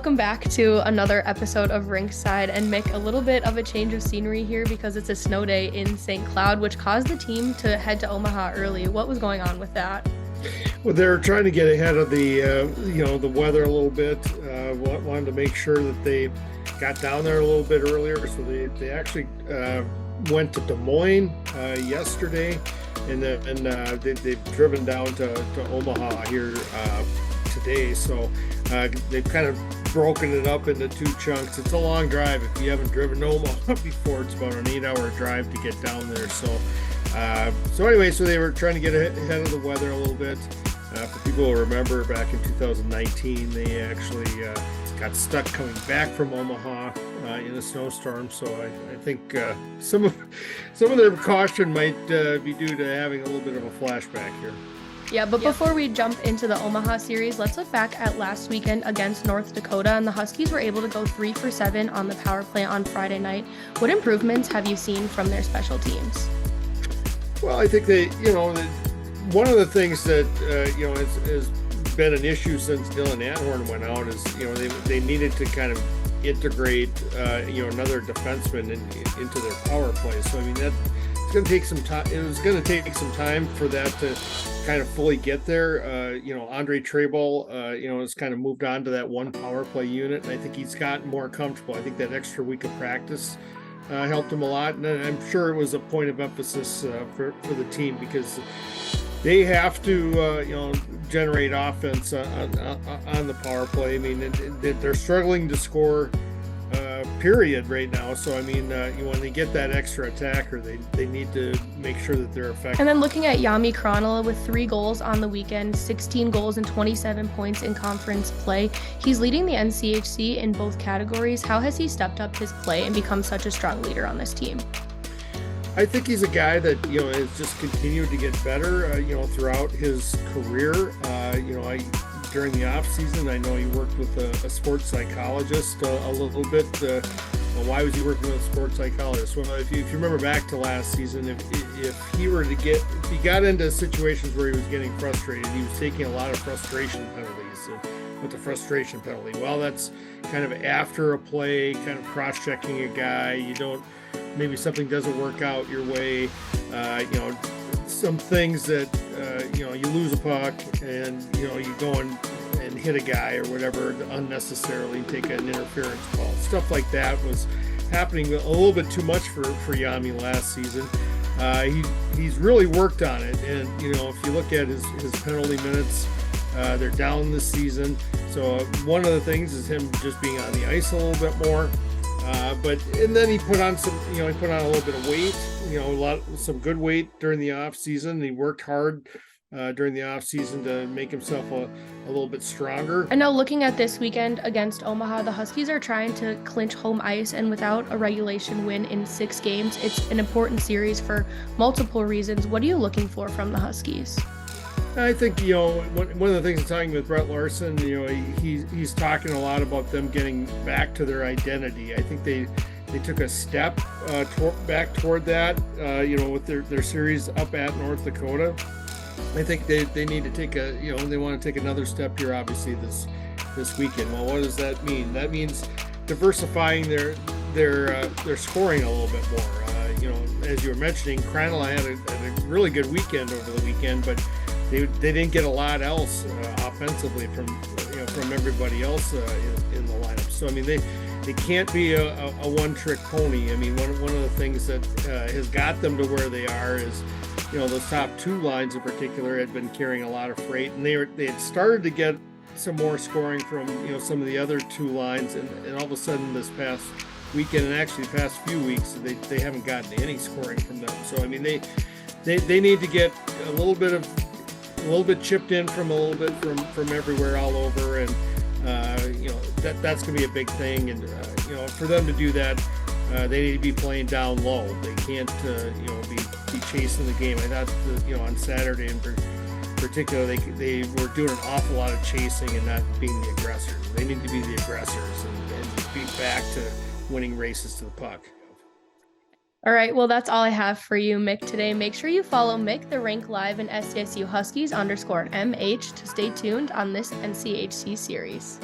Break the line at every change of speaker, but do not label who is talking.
welcome back to another episode of Rinkside. And Mick, a little bit of a change of scenery here because it's a snow day in St. Cloud, which caused the team to head to Omaha early. What was going on with that?
Well, they're trying to get ahead of the weather a little bit. Wanted to make sure that they got down there a little bit earlier. So they actually went to Des Moines yesterday, and then they've driven down to Omaha here today. So they've kind of broken it up into two chunks. It's a long drive. If you haven't driven to Omaha before, it's about an 8-hour drive to get down there. So anyway, so they were trying to get ahead of the weather a little bit. For people who remember, back in 2019, they actually got stuck coming back from Omaha in a snowstorm. So I think some of their caution might be due to having a little bit of a flashback here.
Yeah, but before we jump into the Omaha series, let's look back at last weekend against North Dakota, and the Huskies were able to go 3 for 7 on the power play on Friday night. What improvements have you seen from their special teams?
Well, I think one of the things that has been an issue since Dylan Anhorn went out is they needed to kind of integrate another defenseman into their power play. So I mean it's going to take some time. It was going to take some time for that to kind of fully get there. Andre Trebel has kind of moved on to that one power play unit, and I think he's gotten more comfortable. I think that extra week of practice helped him a lot, and I'm sure it was a point of emphasis for the team because they have to generate offense on the power play. I mean, they're struggling to score period right now. So I mean, when they get that extra attacker, they need to make sure that they're effective.
And then looking at Jami Kronala with 3 goals on the weekend, 16 goals and 27 points in conference play. He's leading the NCHC in both categories. How has he stepped up his play and become such a strong leader on this team?
I think he's a guy that has just continued to get better throughout his career. During the off season, I know he worked with a sports psychologist a little bit. Why was he working with a sports psychologist? Well, if you remember back to last season, if he got into situations where he was getting frustrated, he was taking a lot of frustration penalties. With the frustration penalty, well, that's kind of after a play, kind of cross-checking a guy. Maybe something doesn't work out your way. Some things that you lose a puck and you go and hit a guy or whatever unnecessarily, take an interference call. Stuff like that was happening a little bit too much for Jami last season. He's really worked on it, and if you look at his penalty minutes, they're down this season. So one of the things is him just being on the ice a little bit more. And then he put on a little bit of weight, some good weight during the off season. He worked hard during the off season to make himself a little bit stronger.
And now looking at this weekend against Omaha, the Huskies are trying to clinch home ice, and without a regulation win in 6 games, it's an important series for multiple reasons. What are you looking for from the Huskies?
I think, one of the things I'm talking with Brett Larson, he's talking a lot about them getting back to their identity. I think they took a step back toward that, with their series up at North Dakota. I think they need to take they want to take another step here, obviously, this weekend. Well, what does that mean? That means diversifying their scoring a little bit more. As you were mentioning, Kranila had a really good weekend over the weekend, but they didn't get a lot else offensively from everybody else in the lineup. So I mean, they can't be a one-trick pony. I mean, one of the things that has got them to where they are is those top 2 lines in particular had been carrying a lot of freight, and they had started to get some more scoring from some of the other 2 lines, and all of a sudden this past weekend, and actually the past few weeks, they haven't gotten any scoring from them. So I mean, they need to get a little bit chipped in from everywhere, all over, and that's going to be a big thing. And for them to do that, they need to be playing down low. They can't be chasing the game. I thought on Saturday in particular, they were doing an awful lot of chasing and not being the aggressors. They need to be the aggressors and be back to winning races to the puck.
All right, well, that's all I have for you, Mick, today. Make sure you follow Mick, the Rink Live, and SCSU Huskies _MH to stay tuned on this NCHC series.